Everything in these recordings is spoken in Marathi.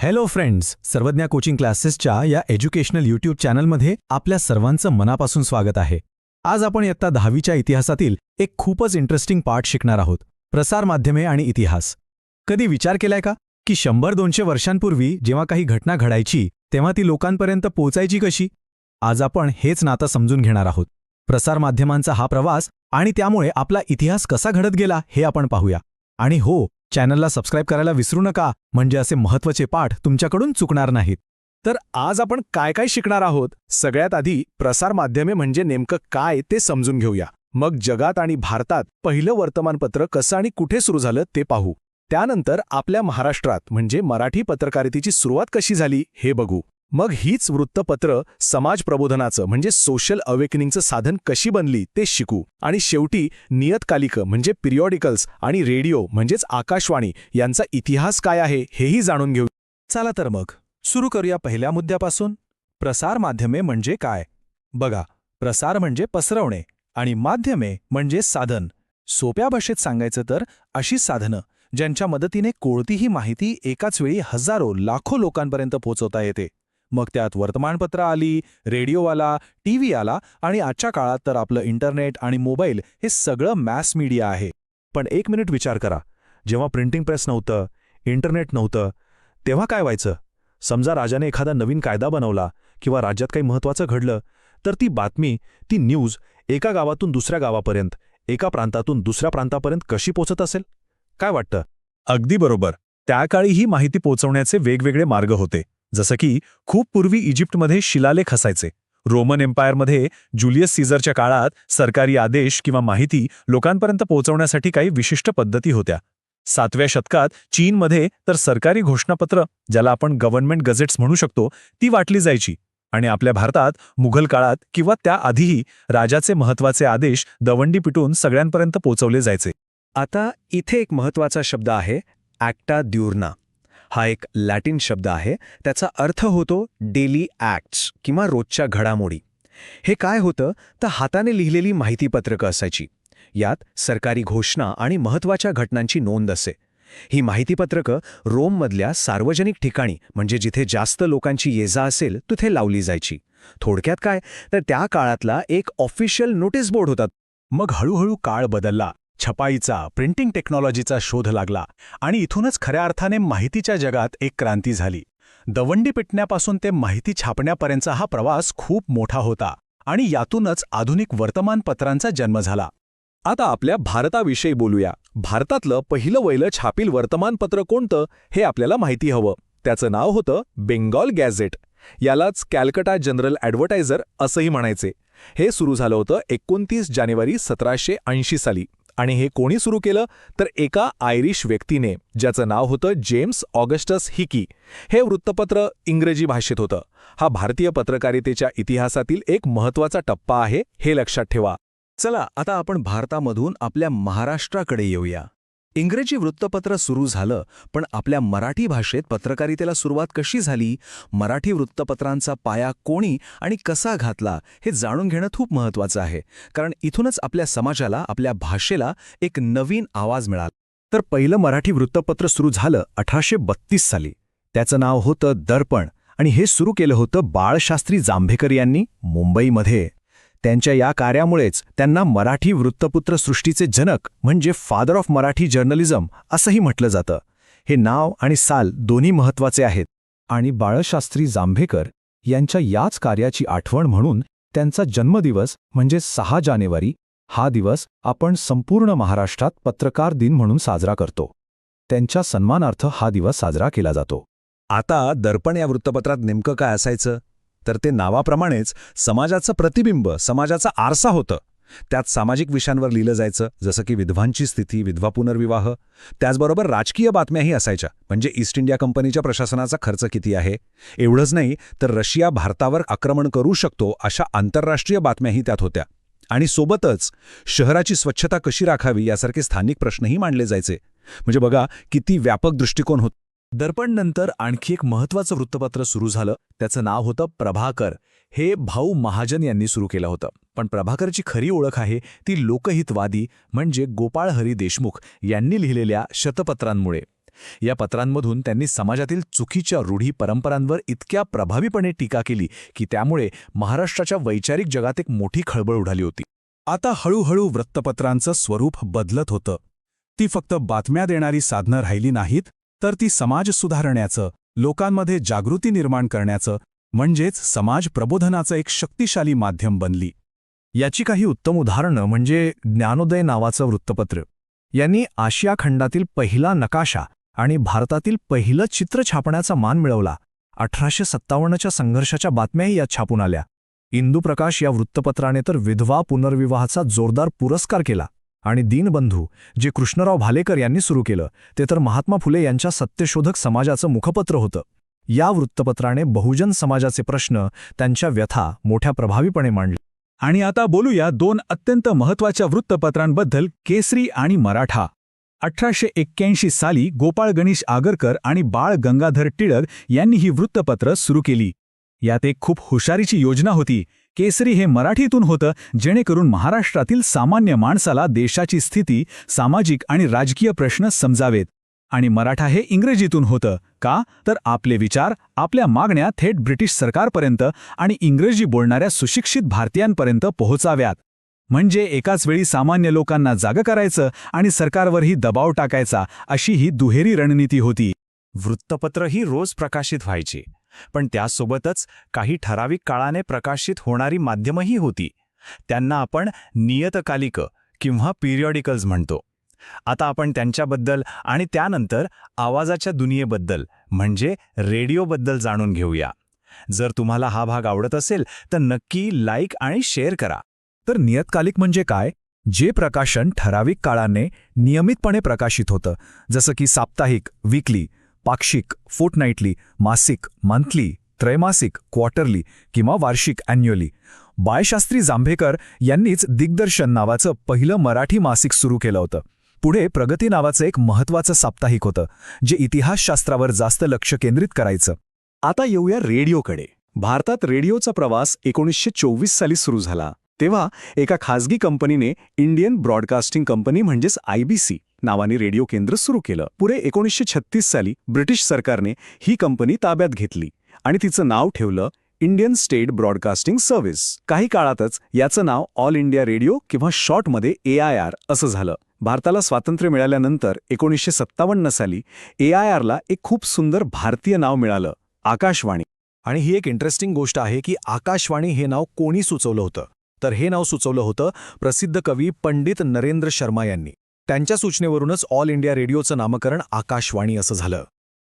हॅलो फ्रेंड्स, सर्वज्ञा कोचिंग क्लासेसच्या या एज्युकेशनल यूट्यूब चॅनलमध्ये आपल्या सर्वांचं मनापासून स्वागत आहे. आज आपण इयत्ता 10वीच्या इतिहासातील एक खूपच इंटरेस्टिंग पार्ट शिकणार आहोत, प्रसार माध्यमे आणि इतिहास. कधी विचार केलाय का की 100-200 वर्षांपूर्वी जेव्हा काही घटना घडायची तेव्हा ती लोकांपर्यंत पोहोचायची कशी? आज आपण हेच नातं समजून घेणार आहोत. प्रसार माध्यमांचा हा प्रवास आणि त्यामुळे आपला इतिहास कसा घडत गेला हे आपण पाहूया. आणि हो, चॅनलला सबस्क्राईब करायला विसरू नका, म्हणजे असे महत्त्वाचे पाठ तुमच्याकडून चुकणार नाहीत. तर आज आपण काय काय शिकणार आहोत? सगळ्यात आधी प्रसार माध्यमे म्हणजे नेमकं काय ते समजून घेऊया. मग जगात आणि भारतात पहिलं वर्तमानपत्र कसं आणि कुठे सुरू झालं ते पाहू. त्यानंतर आपल्या महाराष्ट्रात म्हणजे मराठी पत्रकारितेची सुरुवात कशी झाली हे बघू. मग हीच वृत्तपत्र समाज प्रबोधनाचं म्हणजे सोशल अवेकनिंगचं साधन कशी बनली ते शिकू. आणि शेवटी नियतकालिकं म्हणजे पिरियॉडिकल्स आणि रेडिओ म्हणजेच आकाशवाणी यांचा इतिहास काय आहे हेही जाणून घेऊ. चला तर मग सुरू करूया पहिल्या मुद्द्यापासून. प्रसार माध्यमे म्हणजे काय? बघा, प्रसार म्हणजे पसरवणे आणि माध्यमे म्हणजे साधन. सोप्या भाषेत सांगायचं तर अशी साधनं ज्यांच्या मदतीने कोणतीही माहिती एकाच वेळी हजारो लाखो लोकांपर्यंत पोहोचवता येते. मग त्यात वर्तमानपत्र आली, रेडिओ आला, टीव्ही आला आणि आजच्या काळात तर आपलं इंटरनेट आणि मोबाईल हे सगळं मॅस मीडिया आहे. पण एक मिनिट विचार करा, जेव्हा प्रिंटिंग प्रेस नव्हतं, इंटरनेट नव्हतं, तेव्हा काय व्हायचं? समजा राजाने एखादा नवीन कायदा बनवला किंवा राज्यात काही महत्त्वाचं घडलं, तर ती बातमी, ती न्यूज एका गावातून दुसऱ्या गावापर्यंत, एका प्रांतातून दुसऱ्या प्रांतापर्यंत कशी पोचत असेल? काय वाटतं? अगदी बरोबर. त्या काळी ही माहिती पोहोचवण्याचे वेगवेगळे मार्ग होते. जसं की खूप पूर्वी इजिप्तमध्ये शिलालेख असायचे. रोमन एम्पायरमध्ये जुलियस सीझरच्या काळात सरकारी आदेश किंवा माहिती लोकांपर्यंत पोहोचवण्यासाठी काही विशिष्ट पद्धती होत्या. 7व्या शतकात चीनमध्ये तर सरकारी घोषणापत्र, ज्याला आपण गव्हर्नमेंट गझेट्स म्हणू शकतो, ती वाटली जायची. आणि आपल्या भारतात मुघल काळात किंवा त्याआधीही राजाचे महत्त्वाचे आदेश दवंडी पिटून सगळ्यांपर्यंत पोहोचवले जायचे. आता इथे एक महत्त्वाचा शब्द आहे, ॲक्टा द्युर्ना. हा एक लॅटिन शब्द आहे. त्याचा अर्थ होतो डेली ॲक्ट्स किंवा रोजच्या घडामोडी. हे काय होतं तर हाताने लिहिलेली माहितीपत्रकं असायची. यात सरकारी घोषणा आणि महत्त्वाच्या घटनांची नोंद असे. ही माहितीपत्रकं रोममधल्या सार्वजनिक ठिकाणी म्हणजे जिथे जास्त लोकांची ये-जा असेल तिथे लावली जायची. थोडक्यात काय तर त्या काळातला एक ऑफिशियल नोटीस बोर्ड होता. मग हळूहळू काळ बदलला. छपाईचा, प्रिंटिंग टेक्नॉलॉजीचा शोध लागला आणि इथूनच खऱ्या अर्थाने माहितीच्या जगात एक क्रांती झाली. दवंडी पिटण्यापासून ते माहिती छापण्यापर्यंतचा हा प्रवास खूप मोठा होता आणि यातूनच आधुनिक वर्तमानपत्रांचा जन्म झाला. आता आपल्या भारताविषयी बोलूया. भारतातलं पहिलं वहिलं छापील वर्तमानपत्र कोणतं हे आपल्याला माहिती हवं. त्याचं नाव होतं बेंगॉल गॅझेट. यालाच कॅलकटा जनरल ॲडव्हर्टायझर असंही म्हणायचे. हे सुरू झालं होतं 29 जानेवारी 1780 साली. आणि हे कोणी सुरू केलं तर एका आयरिश व्यक्तीने, ज्याचं नाव होतं जेम्स ऑगस्टस हिकी. हे वृत्तपत्र इंग्रजी भाषेत होतं. हा भारतीय पत्रकारितेच्या इतिहासातील एक महत्त्वाचा टप्पा आहे, हे लक्षात ठेवा. चला आता आपण भारतामधून आपल्या महाराष्ट्राकडे येऊया. इंग्रजी वृत्तपत्र सुरू झालं, पण आपल्या मराठी भाषेत पत्रकारितेला सुरुवात कशी झाली, मराठी वृत्तपत्रांचा पाया कोणी आणि कसा घातला हे जाणून घेणं खूप महत्त्वाचं आहे. कारण इथूनच आपल्या समाजाला, आपल्या भाषेला एक नवीन आवाज मिळाला. तर पहिलं मराठी वृत्तपत्र सुरू झालं 1832 साली. त्याचं नाव होतं दर्पण आणि हे सुरू केलं होतं बाळशास्त्री जांभेकर यांनी मुंबईमध्ये. त्यांच्या या कार्यामुळेच त्यांना मराठी वृत्तपत्र सृष्टीचे जनक म्हणजे फादर ऑफ मराठी जर्नलिझम असंही म्हटलं जातं. हे नाव आणि साल दोन्ही महत्त्वाचे आहेत. आणि बाळशास्त्री जांभेकर यांच्या याच कार्याची आठवण म्हणून त्यांचा जन्मदिवस म्हणजे 6 जानेवारी हा दिवस आपण संपूर्ण महाराष्ट्रात पत्रकार दिन म्हणून साजरा करतो. त्यांच्या सन्मानार्थ हा दिवस साजरा केला जातो. आता दर्पण या वृत्तपत्रात नेमकं काय असायचं तर ते नावाप्रमाणेच समाजाचं प्रतिबिंब, समाजाचा आरसा होतं. त्यात सामाजिक विषयांवर लिहिलं जायचं, जसं की विधवांची स्थिती, विधवा पुनर्विवाह. त्याचबरोबर राजकीय बातम्याही असायच्या, म्हणजे ईस्ट इंडिया कंपनीच्या प्रशासनाचा खर्च किती आहे. एवढंच नाही तर रशिया भारतावर आक्रमण करू शकतो अशा आंतरराष्ट्रीय बातम्याही त्यात होत्या. आणि सोबतच शहराची स्वच्छता कशी राखावी यासारखे स्थानिक प्रश्नही मांडले जायचे. म्हणजे बघा किती व्यापक दृष्टिकोन होता. दर्पणनंतर आणखी एक महत्त्वाचं वृत्तपत्र सुरू झालं. त्याचं नाव होतं प्रभाकर. हे भाऊ महाजन यांनी सुरू केलं होतं. पण प्रभाकरची खरी ओळख आहे ती लोकहितवादी म्हणजे गोपाळ हरी देशमुख यांनी लिहिलेल्या शतपत्रांमुळे. या पत्रांमधून त्यांनी समाजातील चुकीच्या रूढी परंपरांवर इतक्या प्रभावीपणे टीका केली की त्यामुळे महाराष्ट्राच्या वैचारिक जगात एक मोठी खळबळ उडाली होती. आता हळूहळू वृत्तपत्रांचं स्वरूप बदलत होतं. ती फक्त बातम्या देणारी साधनं राहिली नाहीत, तर ती समाज सुधारण्याचं, लोकांमध्ये जागृती निर्माण करण्याचं, म्हणजेच समाज प्रबोधनाचं एक शक्तिशाली माध्यम बनली. याची काही उत्तम उदाहरणं म्हणजे ज्ञानोदय नावाचं वृत्तपत्र. यांनी आशिया खंडातील पहिला नकाशा आणि भारतातील पहिलं चित्र छापण्याचा मान मिळवला. 1857च्या संघर्षाच्या बातम्याही यात छापून आल्या. इंदुप्रकाश या वृत्तपत्राने तर विधवा पुनर्विवाहाचा जोरदार पुरस्कार केला. आणि दीनबंधू, जे कृष्णराव भालेकर यांनी सुरू केलं, ते तर महात्मा फुले यांच्या सत्यशोधक समाजाचं मुखपत्र होतं. या वृत्तपत्राने बहुजन समाजाचे प्रश्न, त्यांच्या व्यथा मोठ्या प्रभावीपणे मांडल्या. आणि आता बोलूया 2 अत्यंत महत्त्वाच्या वृत्तपत्रांबद्दल, केसरी आणि मराठा. 1881 साली गोपाळ गणेश आगरकर आणि बाळ गंगाधर टिळक यांनी ही वृत्तपत्र सुरू केली. यात एक खूप हुशारीची योजना होती. केसरी हे मराठीतून होतं, जेणेकरून महाराष्ट्रातील सामान्य माणसाला देशाची स्थिती, सामाजिक आणि राजकीय प्रश्न समजावेत. आणि मराठा हे इंग्रजीतून होतं. का? तर आपले विचार, आपल्या मागण्या थेट ब्रिटिश सरकारपर्यंत आणि इंग्रजी बोलणाऱ्या सुशिक्षित भारतीयांपर्यंत पोहोचाव्यात. म्हणजे एकाच वेळी सामान्य लोकांना जागं करायचं आणि सरकारवरही दबाव टाकायचा, अशी ही दुहेरी रणनीती होती. वृत्तपत्र ही रोज प्रकाशित व्हायची, पण त्यासोबतच काही ठराविक काळाने प्रकाशित होणारी माध्यमही होती. त्यांना आपण नियतकालिकं किंवा पिरियॉडिकल्स म्हणतो. आता आपण त्यांच्याबद्दल आणि त्यानंतर आवाजाच्या दुनियेबद्दल म्हणजे रेडिओबद्दल जाणून घेऊया. जर तुम्हाला हा भाग आवडत असेल तर नक्की लाईक आणि शेअर करा. तर नियतकालिक म्हणजे काय? जे प्रकाशन ठराविक काळाने नियमितपणे प्रकाशित होतं, जसं की साप्ताहिक, वीकली, पाक्षिक, फोर्टनाईटली, मासिक, मंथली, त्रैमासिक, क्वार्टरली किंवा वार्षिक, ॲन्युअली. बाळशास्त्री जांभेकर यांनीच दिग्दर्शन नावाचं पहिलं मराठी मासिक सुरू केलं होतं. पुढे प्रगती नावाचं एक महत्त्वाचं साप्ताहिक होतं, जे इतिहासशास्त्रावर जास्त लक्ष केंद्रित करायचं. आता येऊया रेडिओकडे. भारतात रेडिओचा प्रवास 1924 साली सुरू झाला. तेव्हा एका खासगी कंपनीने इंडियन ब्रॉडकास्टिंग कंपनी म्हणजेच IBC नावाने रेडिओ केंद्र सुरू केलं. पुढे 1936 साली ब्रिटिश सरकारने ही कंपनी ताब्यात घेतली आणि तिचं नाव ठेवलं इंडियन स्टेट ब्रॉडकास्टिंग सर्व्हिस. काही काळातच याचं नाव ऑल इंडिया रेडिओ किंवा शॉर्टमध्ये AIR असं झालं. भारताला स्वातंत्र्य मिळाल्यानंतर 1957 साली AIRला एक खूप सुंदर भारतीय नाव मिळालं, आकाशवाणी. आणि ही एक इंटरेस्टिंग गोष्ट आहे की आकाशवाणी हे नाव कोणी सुचवलं होतं? तर हे नाव सुचवलं होतं प्रसिद्ध कवी पंडित नरेंद्र शर्मा यांनी. त्यांच्या सूचनेवरूनच ऑल इंडिया रेडिओचं नामकरण आकाशवाणी असं झालं.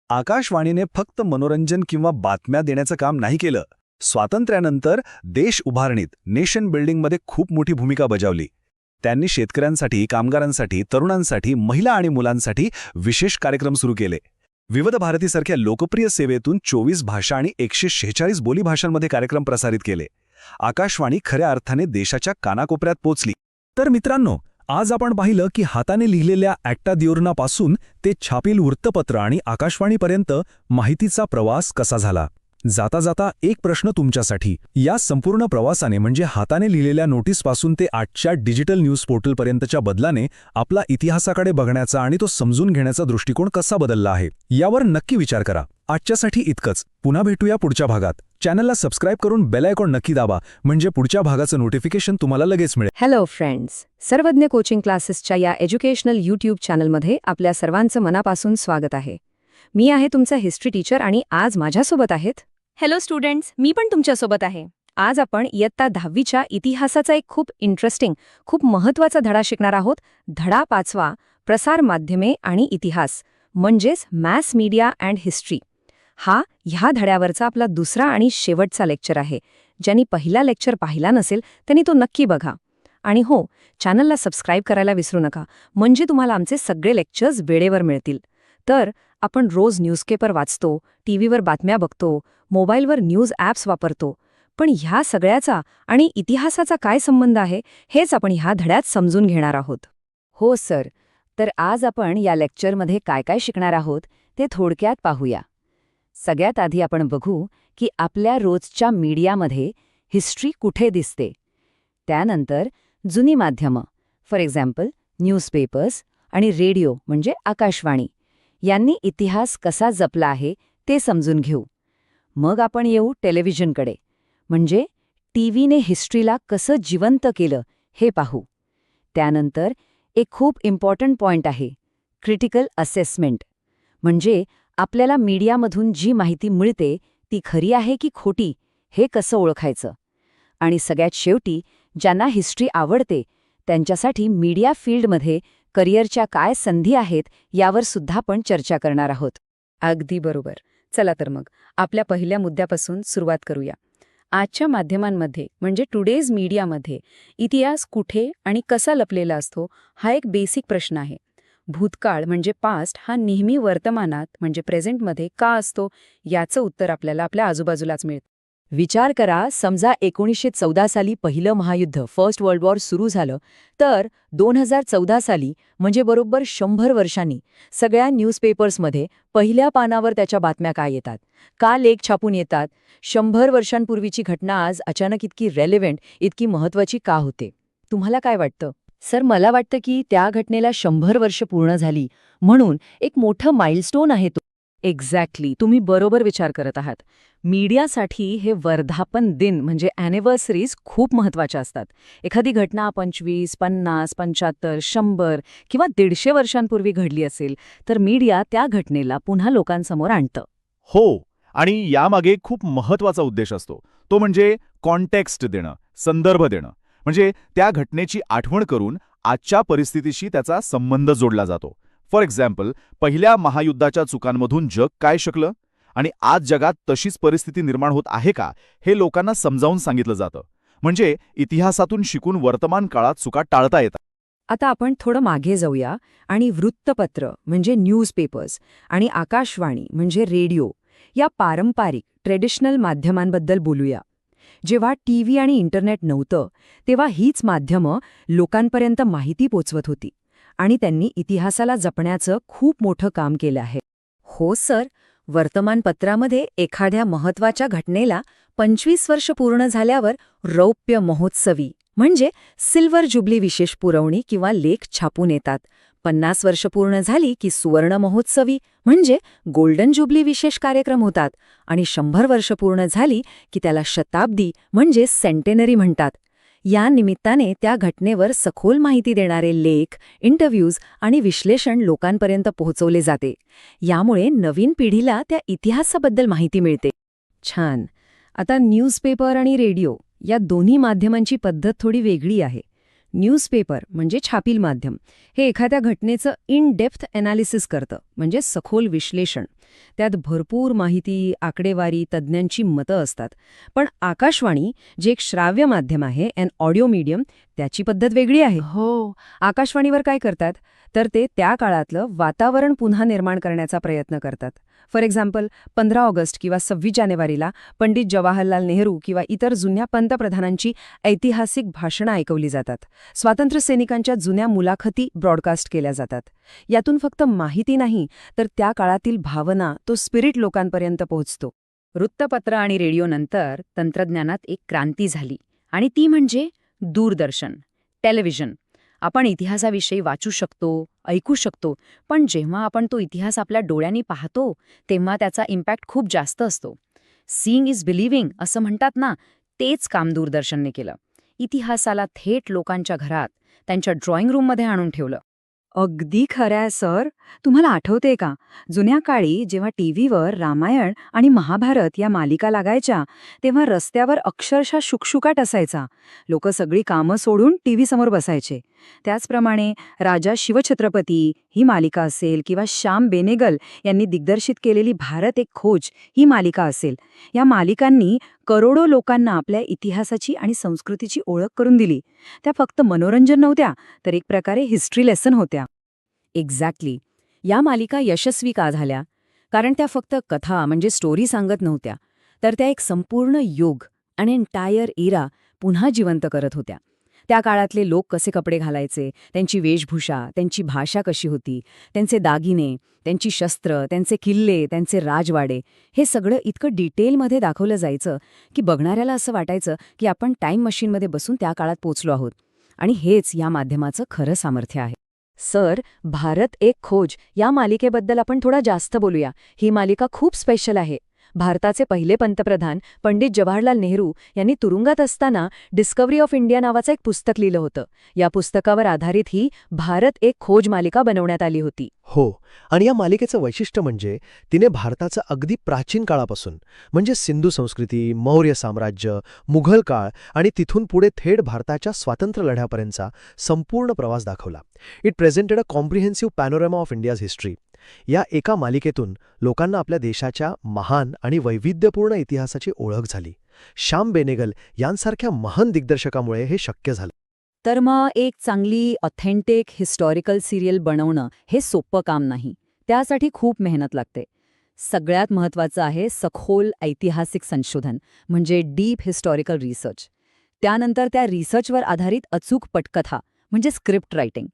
आकाशवाणीने फक्त मनोरंजन किंवा बातम्या देण्याचं काम नाही केलं. स्वातंत्र्यानंतर देश उभारणीत, नेशन बिल्डिंगमध्ये खूप मोठी भूमिका बजावली. त्यांनी शेतकऱ्यांसाठी, कामगारांसाठी, तरुणांसाठी, महिला आणि मुलांसाठी विशेष कार्यक्रम सुरू केले. विविध भारतीसारख्या लोकप्रिय सेवेतून 24 भाषा आणि 146 बोलीभाषांमध्ये कार्यक्रम प्रसारित केले. आकाशवाणी खऱ्या अर्थाने देशाच्या कानाकोपऱ्यात पोचली. तर मित्रांनो, आज आपण पाहिलं की हाताने लिहिलेल्या ॲक्टा दियोरनापासून ते छापील वृत्तपत्र आणि आकाशवाणीपर्यंत माहितीचा प्रवास कसा झाला. जाता जाता एक प्रश्न तुमच्यासाठी. या संपूर्ण प्रवासाने म्हणजे हाताने लिहिलेल्या नोटीसपासून ते आजच्या डिजिटल न्यूज पोर्टलपर्यंतच्या बदलाने आपला इतिहासाकडे बघण्याचा आणि तो समजून घेण्याचा दृष्टिकोन कसा बदलला आहे, यावर नक्की विचार करा. आजच्यासाठी इतकंच. पुन्हा भेटूया पुढच्या भागात. चॅनलला सबस्क्राईब करून बेल आयकॉन नक्की दाबा, म्हणजे पुढच्या भागाचं नोटिफिकेशन तुम्हाला लगेच मिळेल. हॅलो फ्रेंड्स, सर्वज्ञ कोचिंग क्लासेसच्या या एज्युकेशनल यूट्यूब चॅनलमध्ये आपल्या सर्वांचं मनापासून स्वागत आहे. मी आहे तुमचा हिस्ट्री टीचर आणि आज माझ्यासोबत आहेत. हॅलो स्टुडंट्स, मी पण तुमच्यासोबत आहे. आज आपण इयत्ता 10वीच्या इतिहासाचा एक खूप इंटरेस्टिंग, खूप महत्त्वाचा धडा शिकणार आहोत. धडा 5वा, प्रसार माध्यमे आणि इतिहास, म्हणजेच मॅस मीडिया अँड हिस्ट्री. हा ह्या धड्यावरचा आपला दुसरा आणि शेवटचा लेक्चर आहे. ज्यांनी पहिला लेक्चर पाहिला नसेल त्यांनी तो नक्की बघा. आणि हो, चॅनलला सबस्क्राईब करायला विसरू नका, म्हणजे तुम्हाला आमचे सगळे लेक्चर्स वेळेवर मिळतील. तर आपण रोज न्यूजपेपर वाचतो, टीव्हीवर बातम्या बघतो, मोबाईलवर न्यूज ॲप्स वापरतो, पण ह्या सगळ्याचा आणि इतिहासाचा काय संबंध आहे हेच आपण ह्या धड्यात समजून घेणार आहोत. हो सर, तर आज आपण या लेक्चरमध्ये काय काय शिकणार आहोत ते थोडक्यात पाहूया. सगळ्यात आधी आपण बघू की आपल्या रोजच्या मीडियामध्ये हिस्ट्री कुठे दिसते. त्यानंतर जुनी माध्यमं, फॉर एक्झाम्पल न्यूजपेपर्स आणि रेडिओ म्हणजे आकाशवाणी, यांनी इतिहास कसा जपला आहे ते समजून घेऊ. मग आपण येऊ टेलिव्हिजनकडे, म्हणजे टीव्हीने हिस्ट्रीला कसं जिवंत केलं हे पाहू. त्यानंतर एक खूप इम्पॉर्टंट पॉइंट आहे, क्रिटिकल असेसमेंट, म्हणजे आपल्याला मीडियामधून जी माहिती मिळते ती खरी आहे की खोटी हे कसं ओळखायचं. आणि सगळ्यात शेवटी ज्यांना हिस्ट्री आवडते त्यांच्यासाठी मीडिया फील्डमध्ये करिअरच्या काय संधी आहेत यावर सुद्धा आपण चर्चा करणार आहोत. अगदी बरोबर. चला तर मग आपल्या पहिल्या मुद्द्यापासून सुरुवात करूया. आजच्या माध्यमांमध्ये म्हणजे टुडेज मीडियामध्ये इतिहास कुठे आणि कसा लपलेला असतो हा एक बेसिक प्रश्न आहे. भूतकाळ म्हणजे पास्ट हा नेहमी वर्तमानात म्हणजे प्रेझेंटमध्ये का असतो याचं उत्तर आपल्याला आपल्या आजूबाजूलाच मिळतं. विचार करा, समजा 1914 साली पहिलं महायुद्ध फर्स्ट वर्ल्ड वॉर सुरू झालं, तर 2014 साली म्हणजे बरोबर 100 वर्षांनी सगळ्या न्यूजपेपर्समध्ये पहिल्या पानावर त्याच्या बातम्या काय येतात, का लेख छापून येतात, 100 वर्षांपूर्वीची घटना आज अचानक इतकी रेलेव्हंट, इतकी महत्त्वाची का होते. तुम्हाला काय वाटतं? सर, मला वाटतं की त्या घटनेला 100 वर्ष पूर्ण झाली म्हणून एक मोठं माइलस्टोन आहे तो. एक्झॅक्टली, तुम्ही बरोबर विचार करत आहात. मीडियासाठी हे वर्धापन दिन म्हणजे ॲनिव्हर्सरीज खूप महत्त्वाच्या असतात. एखादी घटना 25, 50, 75, 100 किंवा 150 वर्षांपूर्वी घडली असेल तर मीडिया त्या घटनेला पुन्हा लोकांसमोर आणतं. हो, आणि यामागे खूप महत्वाचा उद्देश असतो, तो म्हणजे कॉन्टेक्स्ट देणं, संदर्भ देणं. म्हणजे त्या घटनेची आठवण करून आजच्या परिस्थितीशी त्याचा संबंध जोडला जातो. फॉर एक्झाम्पल, पहिल्या महायुद्धाच्या चुकांमधून जग काय शिकलं आणि आज जगात तशीच परिस्थिती निर्माण होत आहे का हे लोकांना समजावून सांगितलं जातं. म्हणजे इतिहासातून शिकून वर्तमान काळात चुका टाळता येतात. आता आपण थोडं मागे जाऊया आणि वृत्तपत्र म्हणजे न्यूजपेपर्स आणि आकाशवाणी म्हणजे रेडिओ या पारंपरिक ट्रेडिशनल माध्यमांबद्दल बोलूया. जेव्हा टीव्ही आणि इंटरनेट नव्हतं तेव्हा हीच माध्यमं लोकांपर्यंत माहिती पोचवत होती आणि त्यांनी इतिहासाला जपण्याचं खूप मोठं काम केलं आहे. हो सर, वर्तमानपत्रामध्ये एखाद्या महत्त्वाच्या घटनेला 25 वर्ष पूर्ण झाल्यावर रौप्य महोत्सवी म्हणजे सिल्वर जुबली विशेष पुरवणी किंवा लेख छापून येतात. 50 वर्ष पूर्ण झाली की सुवर्ण महोत्सवी म्हणजे गोल्डन जुबली विशेष कार्यक्रम होतात आणि 100 वर्ष पूर्ण झाली की त्याला शताब्दी म्हणजे सेंटेनरी म्हणतात. या निमित्ताने त्या घटनेवर सखोल माहिती देणारे लेख, इंटरव्ह्यूज आणि विश्लेषण लोकांपर्यंत पोहोचवले जाते. यामुळे नवीन पिढीला त्या इतिहासाबद्दल माहिती मिळते. छान. आता न्यूजपेपर आणि रेडिओ या दोन्ही माध्यमांची पद्धत थोडी वेगळी आहे. न्यूजपेपर म्हणजे छापील माध्यम हे एखाद्या घटनेचं इन डेप्थ ॲनालिसिस करतं म्हणजे सखोल विश्लेषण. त्यात भरपूर माहिती, आकडेवारी, तज्ज्ञांची मतं असतात. पण आकाशवाणी जे एक श्राव्य माध्यम आहे, अॅन ऑडिओ मीडियम, त्याची पद्धत वेगळी आहे. हो, आकाशवाणीवर काय करतात तर ते त्या काळातलं वातावरण पुन्हा निर्माण करण्याचा प्रयत्न करतात. फॉर एक्झाम्पल, 15 ऑगस्ट किंवा 26 जानेवारीला पंडित जवाहरलाल नेहरू किंवा इतर जुन्या पंतप्रधानांची ऐतिहासिक भाषणं ऐकवली जातात. स्वातंत्र्यसैनिकांच्या जुन्या मुलाखती ब्रॉडकास्ट केल्या जातात. यातून फक्त माहिती नाही तर त्या काळातील भावना, तो स्पिरिट लोकांपर्यंत पोहोचतो. वृत्तपत्र आणि रेडिओनंतर तंत्रज्ञानात एक क्रांती झाली आणि ती म्हणजे दूरदर्शन, टेलिव्हिजन. आपण इतिहासाविषयी वाचू शकतो, ऐकू शकतो, पण जेव्हा आपण तो इतिहास आपल्या डोळ्यांनी पाहतो तेव्हा त्याचा इम्पॅक्ट खूप जास्त असतो. सीइंग इज बिलिव्हिंग असं म्हणतात ना, तेच काम दूरदर्शनने केलं. इतिहासाला थेट लोकांच्या घरात, त्यांच्या ड्रॉइंग रूममध्ये आणून ठेवलं. अगदी खरं आहे सर. तुम्हाला आठवते का, जुन्या काळी जेव्हा टीव्हीवर रामायण आणि महाभारत या मालिका लागायच्या तेव्हा रस्त्यावर अक्षरशः शुकशुकाट असायचा. लोक सगळी कामं सोडून टीव्हीसमोर बसायचे. त्याचप्रमाणे राजा शिवछत्रपती ही मालिका असेल किंवा श्याम बेनेगल यांनी दिग्दर्शित केलेली भारत एक खोज ही मालिका असेल, या मालिकांनी करोडो लोकांना आपल्या इतिहासाची आणि संस्कृतीची ओळख करून दिली. त्या फक्त मनोरंजन नव्हत्या तर एक प्रकारे हिस्ट्री लेसन होत्या. एक्झॅक्टली. या मालिका यशस्वी का झाल्या? कारण त्या फक्त कथा म्हणजे स्टोरी सांगत नव्हत्या, तर त्या एक संपूर्ण युग आणि एंटायर इरा पुन्हा जिवंत करत होत्या. त्या काळातले लोक कसे कपडे घालायचे, त्यांची वेशभूषा, त्यांची भाषा कशी होती, त्यांचे दागिने, त्यांची शस्त्र, त्यांचे किल्ले, त्यांचे राजवाडे, हे सगळं इतकं डिटेलमध्ये दाखवलं जायचं की बघणाऱ्याला असं वाटायचं की आपण टाईम मशीनमध्ये बसून त्या काळात पोचलो आहोत. आणि हेच या माध्यमाचं खरं सामर्थ्य आहे. सर, भारत एक खोज या मालिकेबद्दल आपण थोडा जास्त बोलूया. ही मालिका खूप स्पेशल आहे. भारताचे पहिले पंतप्रधान पंडित जवाहरलाल नेहरू यांनी तुरुंगात असताना डिस्कव्हरी ऑफ इंडिया नावाचं एक पुस्तक लिहिलं होतं. या पुस्तकावर आधारित ही भारत एक खोज मालिका बनवण्यात आली होती. हो, आणि या मालिकेचं वैशिष्ट्य म्हणजे तिने भारताचं अगदी प्राचीन काळापासून म्हणजे सिंधू संस्कृती, मौर्य साम्राज्य, मुघल काळ आणि तिथून पुढे थेट भारताच्या स्वातंत्र्य लढ्यापर्यंतचा संपूर्ण प्रवास दाखवला. It presented a comprehensive panorama of India's history. या एका मालिकेतून लोकांना आपल्या देशाच्या महान आणि वैविध्यपूर्ण इतिहासाची ओळख झाली. श्याम बेनेगल यांसारख्या महान दिग्दर्शकामुळे हे शक्य झालं. तर मग एक चांगली ऑथेंटिक हिस्टॉरिकल सिरियल बनवणं हे सोपं काम नाही. त्यासाठी खूप मेहनत लागते. सगळ्यात महत्त्वाचं आहे सखोल ऐतिहासिक संशोधन म्हणजे डीप हिस्टॉरिकल रिसर्च. त्यानंतर त्या रिसर्चवर आधारित अचूक पटकथा म्हणजे स्क्रिप्ट रायटिंग.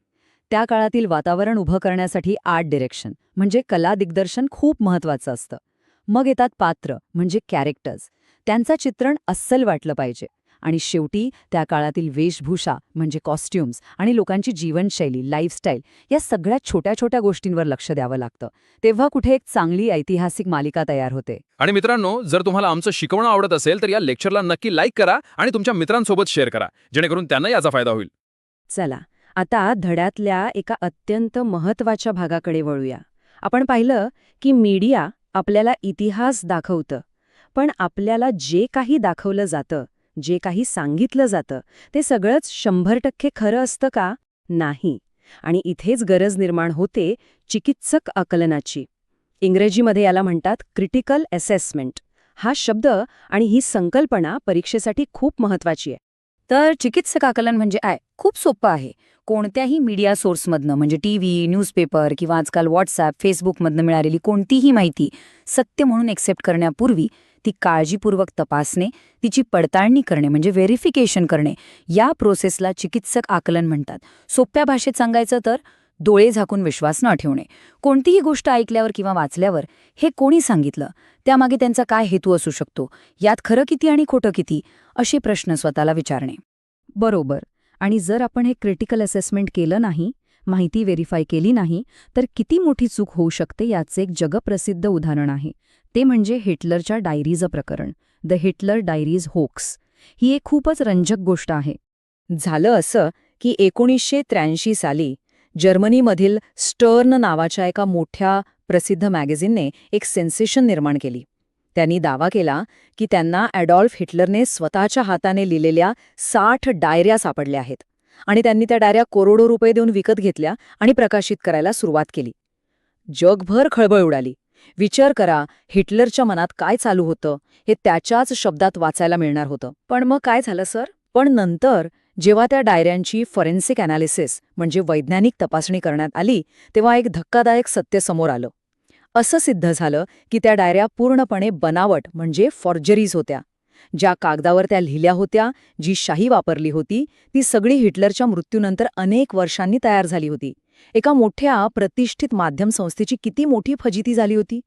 त्या काळातील वातावरण उभं करण्यासाठी आर्ट डिरेक्शन म्हणजे कला दिग्दर्शन खूप महत्त्वाचं असतं. मग येतात पात्र म्हणजे कॅरेक्टर्स. त्यांचं चित्रण अस्सल वाटलं पाहिजे. आणि शेवटी त्या काळातील वेशभूषा म्हणजे कॉस्ट्युम्स आणि लोकांची जीवनशैली लाईफस्टाईल या सगळ्या छोट्या छोट्या गोष्टींवर लक्ष द्यावं लागतं. तेव्हा कुठे एक चांगली ऐतिहासिक मालिका तयार होते. आणि मित्रांनो, जर तुम्हाला आमचं शिकवणं आवडत असेल तर या लेक्चरला नक्की लाईक करा आणि तुमच्या मित्रांसोबत शेअर करा, जेणेकरून त्यांना याचा फायदा होईल. चला, आता धड्यातल्या एका अत्यंत महत्त्वाच्या भागाकडे वळूया. आपण पाहिलं की मीडिया आपल्याला इतिहास दाखवतं, पण आपल्याला जे काही दाखवलं जातं, जे काही सांगितलं जातं, ते सगळंच 100% खरं असतं का? नाही. आणि इथेच गरज निर्माण होते चिकित्सक आकलनाची. इंग्रजीमध्ये याला म्हणतात क्रिटिकल असेसमेंट. हा शब्द आणि ही संकल्पना परीक्षेसाठी खूप महत्त्वाची आहे. तर चिकित्सक आकलन म्हणजे काय? खूप सोपं आहे. कोणत्याही मीडिया सोर्समधनं म्हणजे टीव्ही, न्यूजपेपर किंवा आजकाल व्हॉट्सॲप, फेसबुकमधनं मिळालेली कोणतीही माहिती सत्य म्हणून एक्सेप्ट करण्यापूर्वी ती काळजीपूर्वक तपासणे, तिची पडताळणी करणे म्हणजे व्हेरिफिकेशन करणे, या प्रोसेसला चिकित्सक आकलन म्हणतात. सोप्या भाषेत सांगायचं तर डोळे झाकून विश्वास न ठेवणे. कोणतीही गोष्ट ऐकल्यावर किंवा वाचल्यावर हे कोणी सांगितलं, त्यामागे त्यांचा काय हेतू असू शकतो, यात खरं किती आणि खोटं किती, असे प्रश्न स्वतःला विचारणे. बरोबर. आणि जर आपण हे क्रिटिकल असेसमेंट केलं नाही, माहिती व्हेरीफाय केली नाही, तर किती मोठी चूक होऊ शकते याचे एक जगप्रसिद्ध उदाहरण आहे. ते म्हणजे हिटलरच्या डायरीचं प्रकरण, द हिटलर डायरीज होक्स. ही एक खूपच रंजक गोष्ट आहे. झालं असं की 1983 साली जर्मनीमधील स्टर्न नावाच्या एका मोठ्या प्रसिद्ध मॅगझिनने एक सेन्सेशन निर्माण केली. त्यांनी दावा केला की त्यांना ॲडॉल्फ हिटलरने स्वतःच्या हाताने लिहिलेल्या 60 डायऱ्या सापडल्या आहेत आणि त्यांनी त्या डायऱ्या करोडो रुपये देऊन विकत घेतल्या आणि प्रकाशित करायला सुरुवात केली. जगभर खळबळ उडाली. विचार करा, हिटलरच्या मनात काय चालू होतं हे त्याच्याच शब्दात वाचायला मिळणार होतं. पण मग काय झालं सर? पण नंतर जेव्हा त्या डायऱ्यांची फॉरेन्सिक ॲनालिसिस म्हणजे वैज्ञानिक तपासणी करण्यात आली, तेव्हा एक धक्कादायक सत्य समोर आलं. असं सिद्ध झालं की त्या डायऱ्या पूर्णपणे बनावट म्हणजे फॉर्जरीज होत्या. ज्या कागदावर त्या लिहिल्या होत्या, जी शाई वापरली होती, ती सगळी हिटलरच्या मृत्यूनंतर अनेक वर्षांनी तयार झाली होती. एका मोठ्या प्रतिष्ठित माध्यम संस्थेची किती मोठी फजिती झाली होती.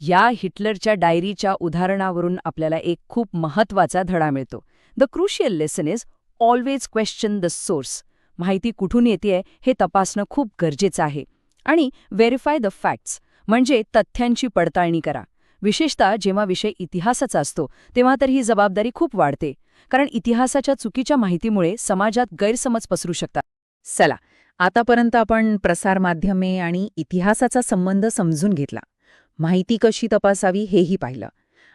या हिटलरच्या डायरीच्या उदाहरणावरून आपल्याला एक खूप महत्त्वाचा धडा मिळतो. The crucial lesson is always question the source. माहिती कुठून येतेय हे तपासणं खूप गरजेचं आहे. आणि व्हेरीफाय द फॅक्ट्स म्हणजे तथ्यांची पडताळणी करा. विशेषतः जेव्हा विषय इतिहासाचा असतो तेव्हा तर ही जबाबदारी खूप वाढते, कारण इतिहासाच्या चुकीच्या माहितीमुळे समाजात गैरसमज पसरू शकतात. चला, आतापर्यंत आपण प्रसारमाध्यमे आणि इतिहासाचा संबंध समजून घेतला. माहिती कशी तपासावी हेही पाहिलं.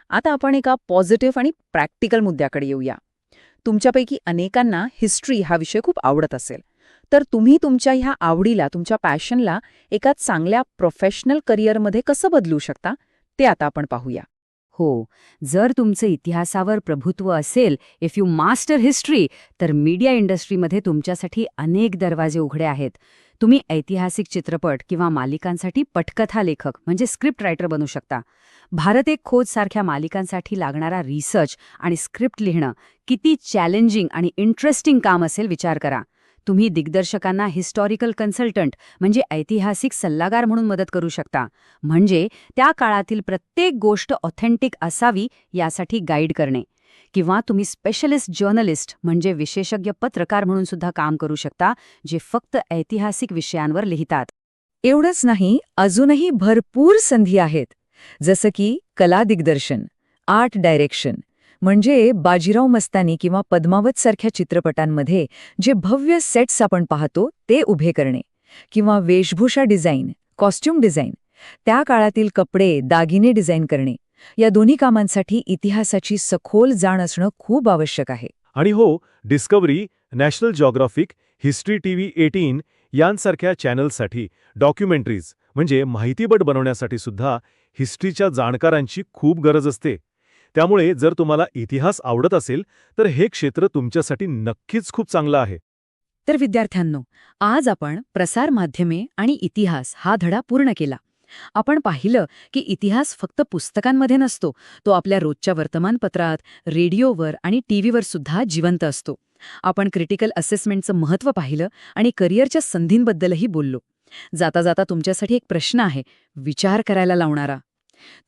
आता आपण एका पॉझिटिव्ह आणि प्रॅक्टिकल मुद्द्याकडे येऊया. तुमच्यापैकी अनेकांना हिस्ट्री हा विषय खूप आवडत असेल, तर तुम्ही तुमच्या ह्या आवडीला, तुमच्या पॅशनला एका चांगल्या प्रोफेशनल करिअरमध्ये कसं बदलू शकता ते आता आपण पाहूया. हो, जर तुमचं इतिहासावर प्रभुत्व असेल, इफ यू मास्टर हिस्ट्री, तर मीडिया इंडस्ट्रीमध्ये तुमच्यासाठी अनेक दरवाजे उघडे आहेत. तुम्ही ऐतिहासिक चित्रपट किंवा मालिकांसाठी पटकथा लेखक म्हणजे स्क्रिप्ट रायटर बनू शकता. भारत एक खोज सारख्या मालिकांसाठी लागणारा रिसर्च आणि स्क्रिप्ट लिहिणं किती चॅलेंजिंग आणि इंटरेस्टिंग काम असेल विचार करा. तुम्ही दिग्दर्शकांना हिस्टॉरिकल कन्सल्टंट म्हणजे ऐतिहासिक सल्लागार म्हणून मदत करू शकता. म्हणजे त्या काळातील प्रत्येक गोष्ट ऑथेंटिक असावी यासाठी गाईड करणे. किंवा तुम्ही स्पेशलिस्ट जर्नलिस्ट म्हणजे विशेषज्ञ पत्रकार म्हणून सुद्धा काम करू शकता, जे फक्त ऐतिहासिक विषयांवर लिहितात. एवढंच नाही, अजूनही भरपूर संधी आहेत, जसं की कला दिग्दर्शन, आर्ट डायरेक्शन, म्हणजे बाजीराव मस्तानी किंवा पद्मावत सारख्या चित्रपटांमध्ये जे भव्य सेट्स आपण पाहतो ते उभे करणे, किंवा वेशभूषा डिझाईन, कॉस्ट्यूम डिझाईन, त्या काळातील कपडे, दागिने डिझाईन करणे. या दोन्ही कामांसाठी इतिहासाची सखोल जाण असणं खूप आवश्यक आहे. आणि हो, discovery, national geographic, history TV 18 यांसारख्या चॅनल्ससाठी डॉक्युमेंटरीज म्हणजे माहितीपट बनवण्यासाठी सुद्धा हिस्ट्रीच्या जाणकारांची खूप गरज असते. त्यामुळे जर तुम्हाला इतिहास आवडत असेल तर हे क्षेत्र तुमच्यासाठी नक्कीच खूप चांगलं आहे. तर विद्यार्थ्यांनो, आज आपण प्रसार माध्यमे आणि इतिहास हा धडा पूर्ण केला. आपण पाहिलं की इतिहास फक्त पुस्तकांमध्ये नसतो, तो आपल्या रोजच्या वर्तमानपत्रात, रेडिओवर आणि टीव्हीवर सुद्धा जिवंत असतो. आपण क्रिटिकल असेसमेंटचं महत्त्व पाहिलं आणि करिअरच्या संधींबद्दलही बोललो. जाता जाता तुमच्यासाठी एक प्रश्न आहे, विचार करायला लावणारा.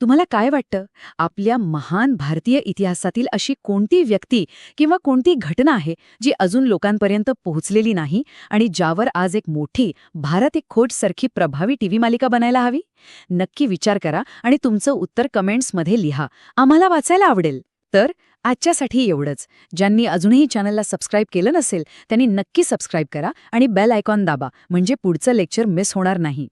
तुम्हाला काय वाटतं, आपल्या महान भारतीय इतिहासातील अशी कोणती व्यक्ती किंवा कोणती घटना आहे जी अजून लोकांपर्यंत पोहोचलेली नाही आणि ज्यावर आज एक मोठी भारत एक खोज सारखी प्रभावी टीव्ही मालिका बनायला हवी? नक्की विचार करा आणि तुमचं उत्तर कमेंट्समध्ये लिहा, आम्हाला वाचायला आवडेल. तर आजच्यासाठी एवढंच. ज्यांनी अजूनही चॅनलला सबस्क्राईब केलं नसेल त्यांनी नक्की सबस्क्राईब करा आणि बेल आयकॉन दाबा, म्हणजे पुढचं लेक्चर मिस होणार नाही.